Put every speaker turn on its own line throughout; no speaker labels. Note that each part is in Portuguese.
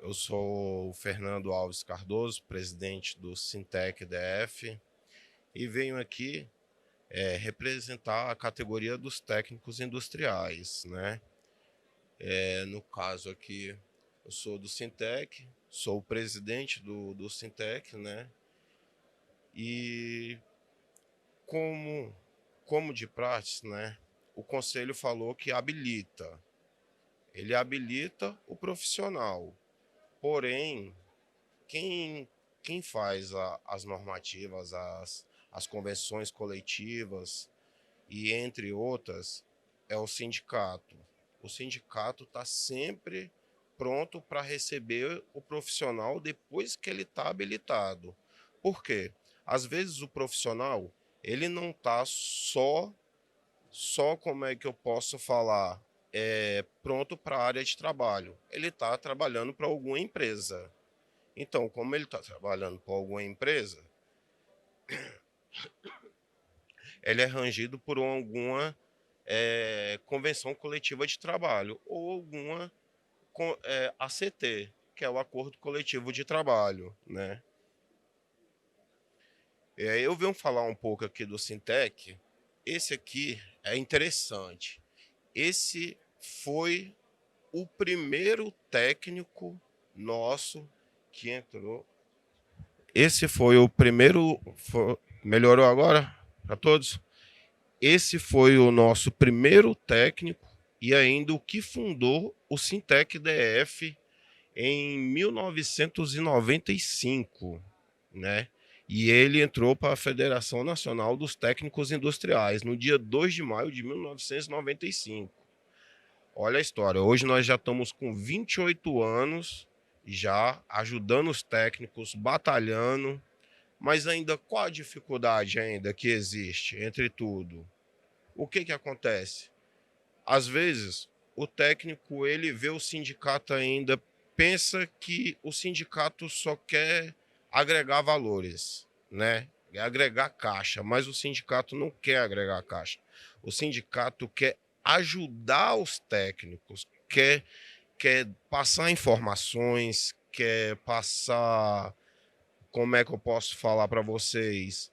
Eu sou o Fernando Alves Cardoso, presidente do Sintec DF, e venho aqui representar a categoria dos técnicos industriais, né? No caso aqui, eu sou do Sintec, sou o presidente do Sintec, né? E como de praxe, né? O conselho falou que ele habilita o profissional. Porém, quem, quem faz as normativas, as convenções coletivas e entre outras é o sindicato. O sindicato está sempre pronto para receber o profissional depois que ele está habilitado. Por quê? Às vezes o profissional ele não está só como é que eu posso falar, pronto para a área de trabalho. Ele está trabalhando para alguma empresa. Então, como ele está trabalhando para alguma empresa, ele é rangido por alguma convenção coletiva de trabalho ou alguma ACT, que é o Acordo Coletivo de Trabalho, né? Eu venho falar um pouco aqui do Sintec. Esse aqui é interessante. Esse foi o primeiro técnico nosso que entrou. Esse foi o primeiro. Melhorou agora para todos? Esse foi o nosso primeiro técnico e ainda o que fundou o Sintec DF em 1995, né? E ele entrou para a Federação Nacional dos Técnicos Industriais no dia 2 de maio de 1995. Olha a história, hoje nós já estamos com 28 anos, já ajudando os técnicos, batalhando, mas ainda qual a dificuldade ainda que existe entre tudo? O que acontece? Às vezes, o técnico ele vê o sindicato ainda, pensa que o sindicato só quer agregar valores, né? Agregar caixa, mas o sindicato não quer agregar caixa. O sindicato quer ajudar os técnicos, quer passar informações, quer passar, como é que eu posso falar para vocês,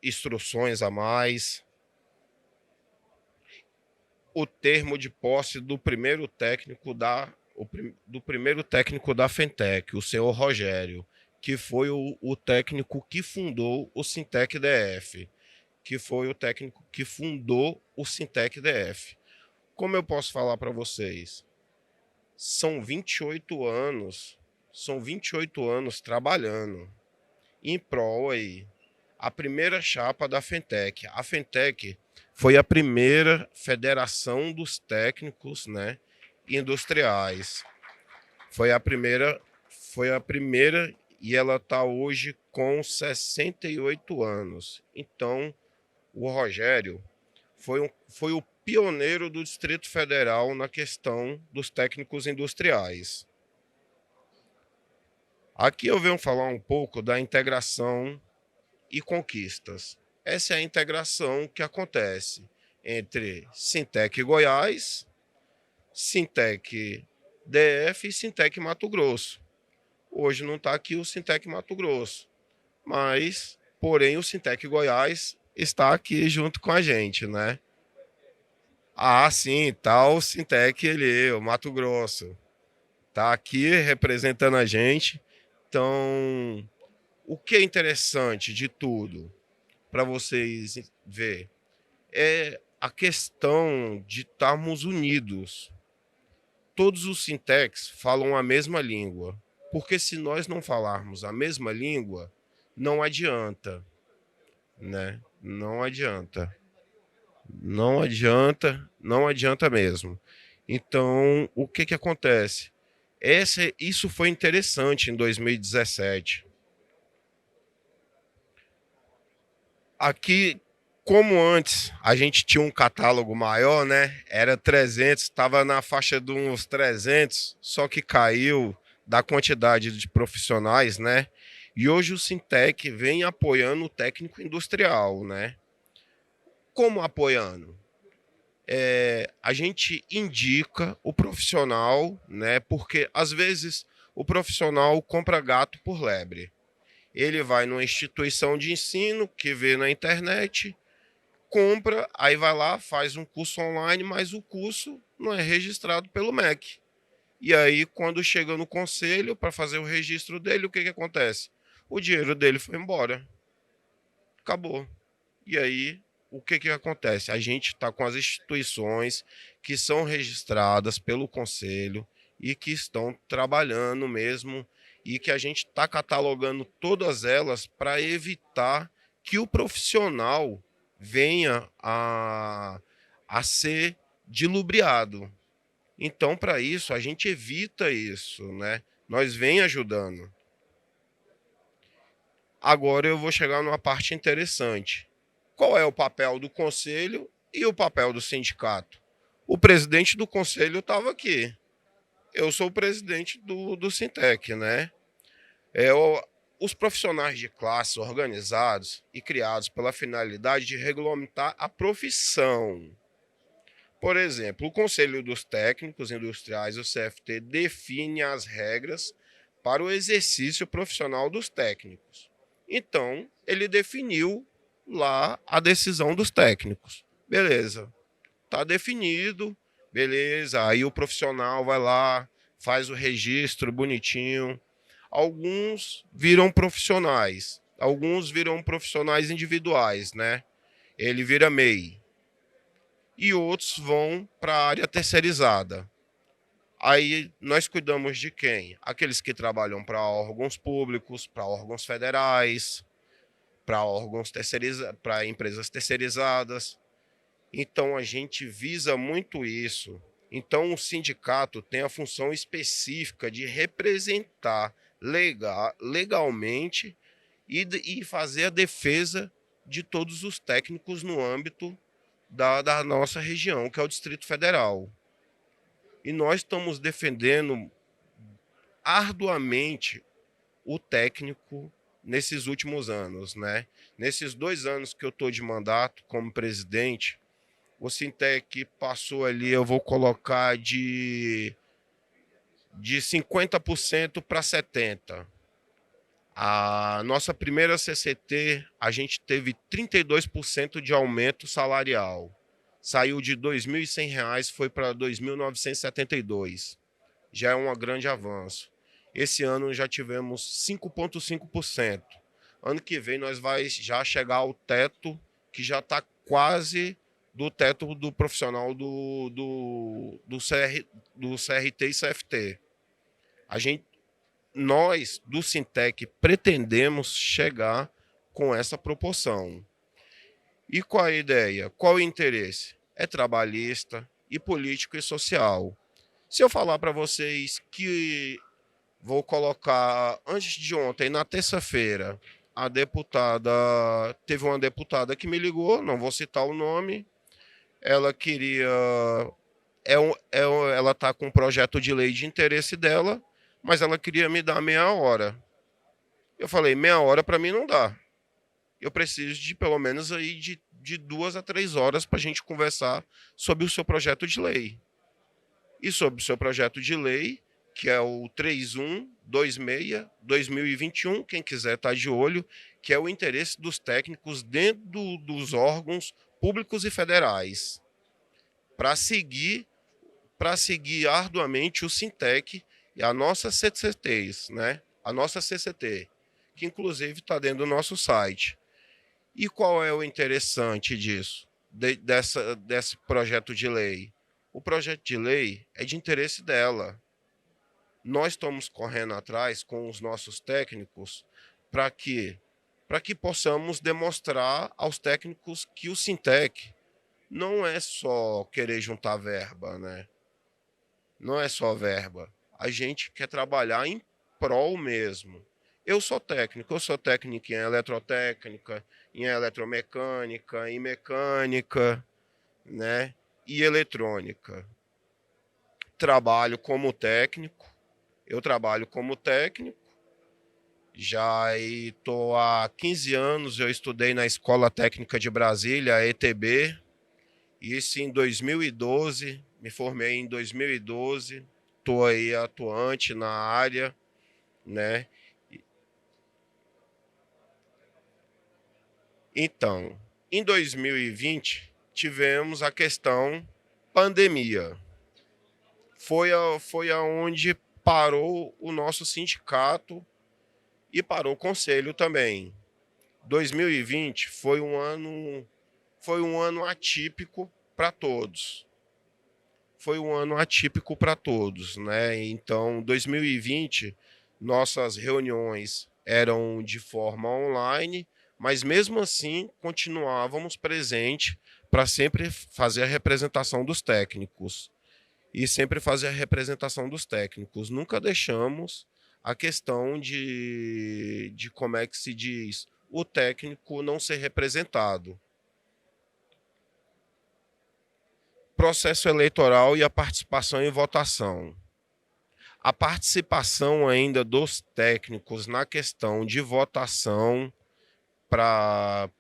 instruções a mais. O termo de posse do primeiro técnico da Fentec, o senhor Rogério, que foi o técnico que fundou o Sintec DF, que foi o técnico que fundou o Sintec DF. Como eu posso falar para vocês? São 28 anos, são 28 anos trabalhando em prol aí. A primeira chapa da Fentec. A Fentec foi a primeira federação dos técnicos, né, industriais. Foi a primeira e ela está hoje com 68 anos. Então, o Rogério foi o pioneiro do Distrito Federal na questão dos técnicos industriais. Aqui eu venho falar um pouco da integração e conquistas. Essa é a integração que acontece entre Sintec Goiás, Sintec DF e Sintec Mato Grosso. Hoje não está aqui o Sintec Mato Grosso, mas, porém, o Sintec Goiás está aqui junto com a gente, né? Ah, sim, tá o Sintec ele, o Mato Grosso. Tá aqui representando a gente. Então, o que é interessante de tudo, para vocês ver, é a questão de estarmos unidos. Todos os sintex falam a mesma língua, porque se nós não falarmos a mesma língua, não adianta, né? Não adianta. Não adianta, não adianta mesmo. Então, o que acontece? Isso foi interessante em 2017. Aqui, como antes a gente tinha um catálogo maior, né? Era 300, estava na faixa de uns 300, só que caiu da quantidade de profissionais, né? E hoje o Sintec vem apoiando o técnico industrial, né? Como apoiando? a gente indica o profissional, né? Porque às vezes o profissional compra gato por lebre. Ele vai numa instituição de ensino que vê na internet, compra, aí vai lá, faz um curso online, mas o curso não é registrado pelo MEC. E aí, quando chega no conselho para fazer o registro dele, o que acontece? O dinheiro dele foi embora. Acabou. E aí, o que acontece? A gente está com as instituições que são registradas pelo conselho e que estão trabalhando mesmo e que a gente está catalogando todas elas para evitar que o profissional venha a ser dilubriado. Então, para isso, a gente evita isso, né? Nós vem ajudando. Agora eu vou chegar numa parte interessante. Qual é o papel do conselho e o papel do sindicato? O presidente do conselho estava aqui. Eu sou o presidente do Sintec, né? Os profissionais de classe organizados e criados pela finalidade de regulamentar a profissão. Por exemplo, o Conselho dos Técnicos Industriais, o CFT, define as regras para o exercício profissional dos técnicos. Então, ele definiu lá a decisão dos técnicos. Beleza, está definido, beleza. Aí o profissional vai lá, faz o registro bonitinho. Alguns viram profissionais, alguns viram profissionais individuais, né? Ele vira MEI. E outros vão para a área terceirizada. Aí nós cuidamos de quem? Aqueles que trabalham para órgãos públicos, para órgãos federais, para órgãos para empresas terceirizadas. Então a gente visa muito isso. Então o sindicato tem a função específica de representar legalmente e fazer a defesa de todos os técnicos no âmbito da nossa região, que é o Distrito Federal. E nós estamos defendendo arduamente o técnico nesses últimos anos, né? Nesses 2 anos que eu estou de mandato como presidente, o Sintec passou ali, eu vou colocar de 50% para 70%. A nossa primeira CCT, a gente teve 32% de aumento salarial. Saiu de R$ 2.100, foi para R$ 2.972. Já é um grande avanço. Esse ano já tivemos 5,5%. Ano que vem nós vai já chegar ao teto, que já está quase do teto do profissional do CRT e CFT. Nós, do Sintec, pretendemos chegar com essa proporção. E qual a ideia? Qual o interesse? É trabalhista e político e social. Se eu falar para vocês que vou colocar, antes de ontem, na terça-feira, teve uma deputada que me ligou, não vou citar o nome, ela queria, ela está com um projeto de lei de interesse dela, mas ela queria me dar meia hora. Eu falei, meia hora para mim não dá. Eu preciso de pelo menos aí de 2 a 3 horas para a gente conversar sobre o seu projeto de lei. E sobre o seu projeto de lei, que é o 3126/2021, quem quiser estar de olho, que é o interesse dos técnicos dentro dos órgãos públicos e federais, para seguir arduamente o Sintec e a nossa CCTs, né? A nossa CCT, que inclusive está dentro do nosso site. E qual é o interessante disso, desse projeto de lei? O projeto de lei é de interesse dela. Nós estamos correndo atrás com os nossos técnicos para que possamos demonstrar aos técnicos que o Sintec não é só querer juntar verba, né? Não é só verba. A gente quer trabalhar em prol mesmo. Eu sou técnico em eletrotécnica, em eletromecânica, em mecânica, né? E eletrônica. Eu trabalho como técnico, já estou há 15 anos, eu estudei na Escola Técnica de Brasília, a ETB, Isso em 2012, me formei em 2012, estou aí atuante na área, né? Então, em 2020, tivemos a questão pandemia. Foi aonde parou o nosso sindicato e parou o conselho também. 2020 foi um ano atípico para todos. Foi um ano atípico para todos, né? Então, 2020, nossas reuniões eram de forma online, mas mesmo assim continuávamos presentes para sempre fazer a representação dos técnicos. E sempre fazer a representação dos técnicos. Nunca deixamos a questão de como é que se diz, o técnico não ser representado. Processo eleitoral e a participação em votação. A participação ainda dos técnicos na questão de votação para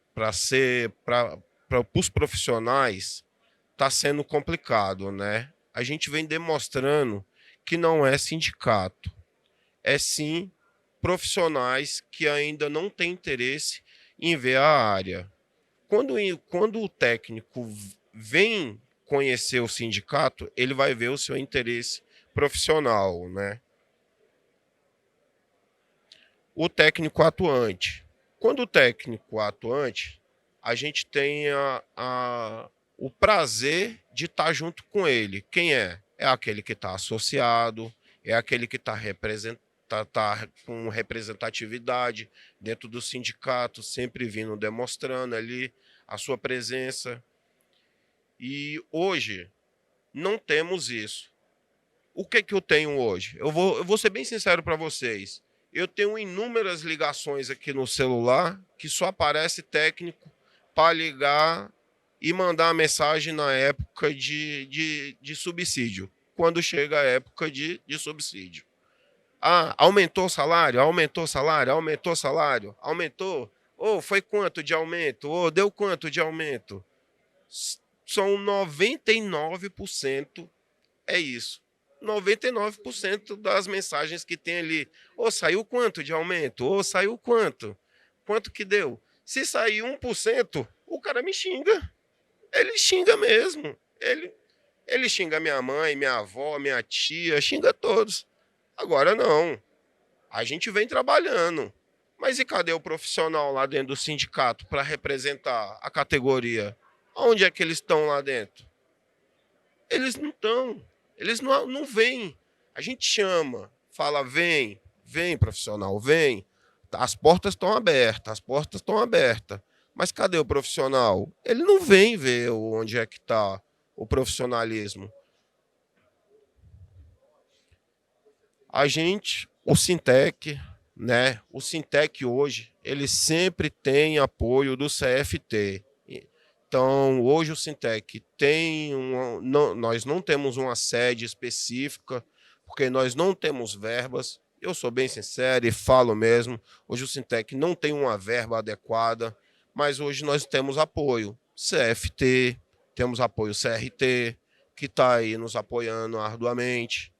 os profissionais está sendo complicado, né? A gente vem demonstrando que não é sindicato, é sim profissionais que ainda não têm interesse em ver a área. Quando o técnico vem conhecer o sindicato, ele vai ver o seu interesse profissional, né? O técnico atuante. Quando o técnico atuante, a gente tem o prazer de estar junto com ele. Quem é? É aquele que está associado, é aquele que está tá com representatividade dentro do sindicato, sempre vindo demonstrando ali a sua presença. E hoje não temos isso. O que que eu tenho hoje? Eu vou ser bem sincero para vocês. Eu tenho inúmeras ligações aqui no celular que só aparece técnico para ligar e mandar mensagem na época de subsídio, quando chega a época de subsídio. Ah, aumentou o salário, aumentou o salário, aumentou o salário, aumentou. Ou foi quanto de aumento? Ou deu quanto de aumento? São 99% é isso. 99% das mensagens que tem ali. Ou saiu quanto de aumento? Ou saiu quanto? Quanto que deu? Se sair 1%, o cara me xinga. Ele xinga mesmo. Ele xinga minha mãe, minha avó, minha tia, xinga todos. Agora não. A gente vem trabalhando. Mas e cadê o profissional lá dentro do sindicato para representar a categoria? Onde é que eles estão lá dentro? Eles não estão. Eles não vêm. A gente chama, fala, vem, vem, profissional, vem. As portas estão abertas, as portas estão abertas. Mas cadê o profissional? Ele não vem ver onde é que está o profissionalismo. A gente, o Sintec, né? O Sintec hoje, ele sempre tem apoio do CFT. Então, hoje o Sintec tem nós não temos uma sede específica, porque nós não temos verbas. Eu sou bem sincero e falo mesmo, hoje o Sintec não tem uma verba adequada, mas hoje nós temos apoio CFT, temos apoio CRT, que está aí nos apoiando arduamente,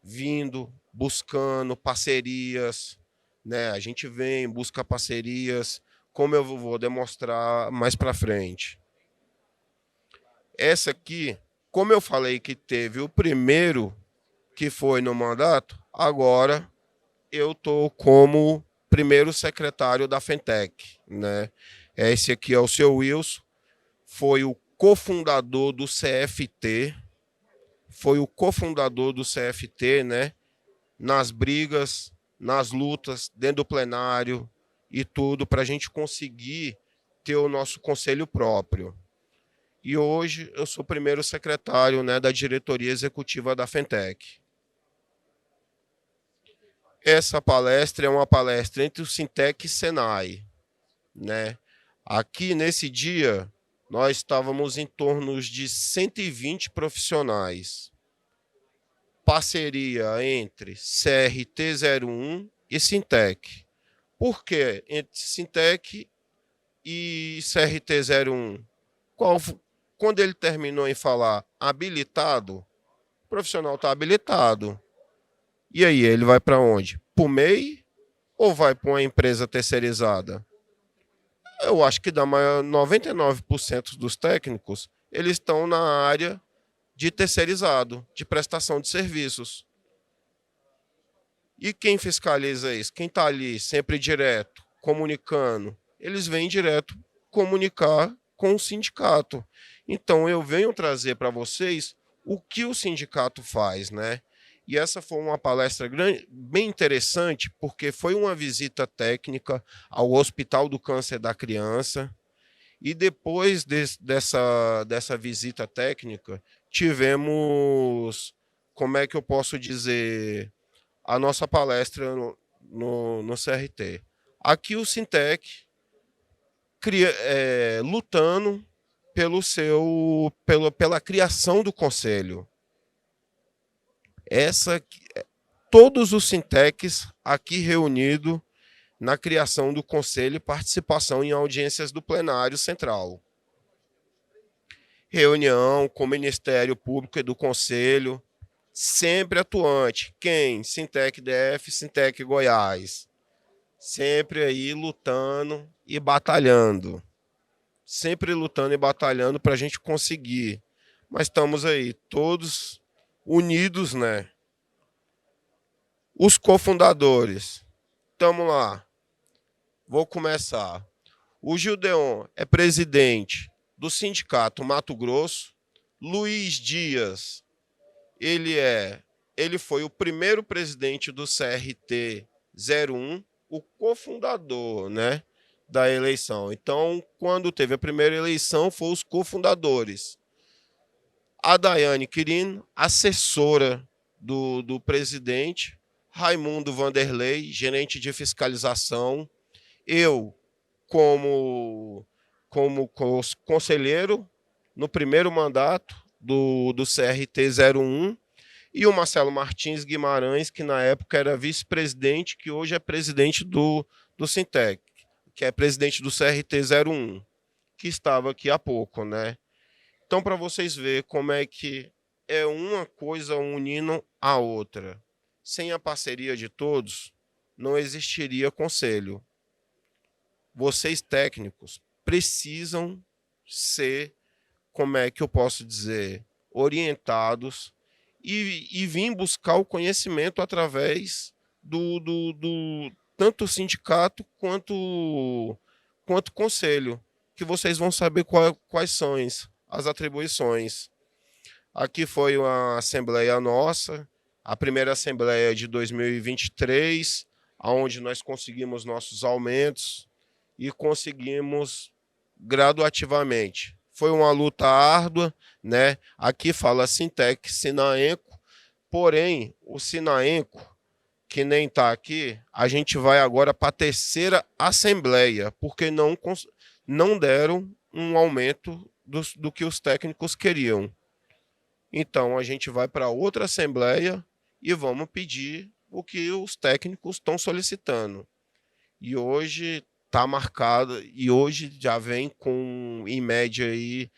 vindo, buscando parcerias, né? A gente vem, busca parcerias, como eu vou demonstrar mais para frente. Essa aqui, como eu falei que teve o primeiro que foi no mandato, agora eu estou como primeiro secretário da Fentec, né? Esse aqui é o seu Wilson, foi o cofundador do CFT, né? Nas brigas, nas lutas, dentro do plenário e tudo, para a gente conseguir ter o nosso conselho próprio. E hoje eu sou o primeiro secretário, né, da diretoria executiva da Fentec. Essa palestra é uma palestra entre o Sintec e Senai, né? Aqui nesse dia nós estávamos em torno de 120 profissionais. Parceria entre CRT01 e Sintec. Por que entre Sintec e CRT01? Quando ele terminou em falar habilitado, o profissional está habilitado. E aí, ele vai para onde? Para o MEI ou vai para uma empresa terceirizada? Eu acho que da maior 99% dos técnicos, eles estão na área de terceirizado, de prestação de serviços. E quem fiscaliza isso? Quem está ali sempre direto, comunicando? Eles vêm direto comunicar com o sindicato. Então eu venho trazer para vocês o que o sindicato faz, né? E essa foi uma palestra bem interessante, porque foi uma visita técnica ao Hospital do Câncer da Criança. E depois dessa visita técnica, tivemos, como é que eu posso dizer, a nossa palestra no CRT. Aqui o Sintec lutando pela criação do conselho. Todos os Sintecs aqui reunidos na criação do conselho e participação em audiências do plenário central. Reunião com o Ministério Público e do Conselho, sempre atuante. Quem? Sintec DF, Sintec Goiás. Sempre aí lutando e batalhando. Sempre lutando e batalhando para a gente conseguir. Mas estamos aí, todos unidos, né? Os cofundadores. Estamos lá. Vou começar. O Gildeon é presidente do Sindicato Mato Grosso. Luiz Dias, ele foi o primeiro presidente do CRT 01, o cofundador, né, da eleição. Então, quando teve a primeira eleição, foram os cofundadores. A Daiane Quirino, assessora do presidente, Raimundo Vanderlei, gerente de fiscalização, eu como conselheiro no primeiro mandato do CRT 01, e o Marcelo Martins Guimarães, que na época era vice-presidente, que hoje é presidente do Sintec, que é presidente do CRT 01, que estava aqui há pouco, né? Então, para vocês verem como é que é uma coisa unindo a outra. Sem a parceria de todos, não existiria conselho. Vocês técnicos precisam ser, como é que eu posso dizer, orientados e vir buscar o conhecimento através do tanto sindicato quanto conselho, que vocês vão saber quais são as atribuições. Aqui foi uma assembleia nossa, a primeira assembleia de 2023, onde nós conseguimos nossos aumentos e conseguimos graduativamente. Foi uma luta árdua, né? Aqui fala Sintec, Sinaenco, porém, o Sinaenco, que nem está aqui, a gente vai agora para a terceira assembleia, porque não deram um aumento do que os técnicos queriam. Então, a gente vai para outra assembleia e vamos pedir o que os técnicos estão solicitando. E hoje está marcado, e hoje já vem com, em média, aí,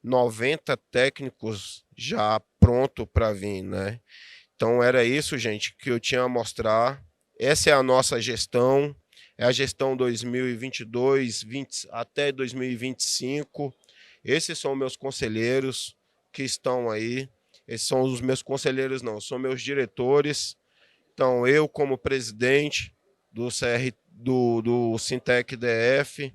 90 técnicos já pronto para vir, né? Então, era isso, gente, que eu tinha a mostrar. Essa é a nossa gestão, é a gestão 2022 até 2025. Esses são meus conselheiros que estão aí. Esses são os meus conselheiros, não, são meus diretores. Então, eu como presidente do Sintec DF.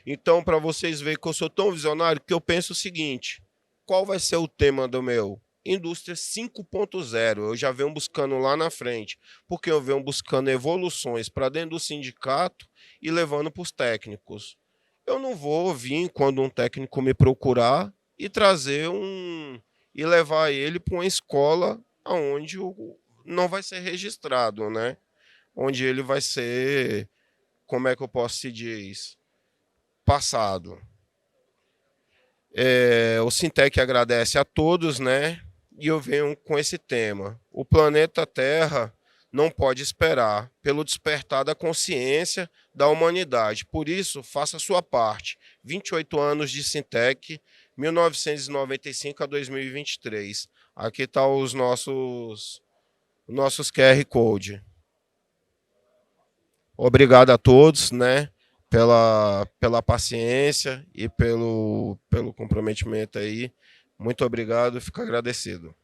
Então, para vocês verem que eu sou tão visionário, que eu penso o seguinte: qual vai ser o tema do meu? Indústria 5.0. Eu já venho buscando lá na frente, porque eu venho buscando evoluções para dentro do sindicato e levando para os técnicos. Eu não vou vir quando um técnico me procurar e trazer e levar ele para uma escola onde não vai ser registrado, né? Onde ele vai ser, como é que eu posso se dizer, passado. O Sintec agradece a todos, né? E eu venho com esse tema. O planeta Terra não pode esperar pelo despertar da consciência da humanidade. Por isso, faça a sua parte. 28 anos de Sintec 1995 a 2023. Aqui está os nossos QR Code. Obrigado a todos, né, pela paciência e pelo comprometimento aí. Muito obrigado, fico agradecido.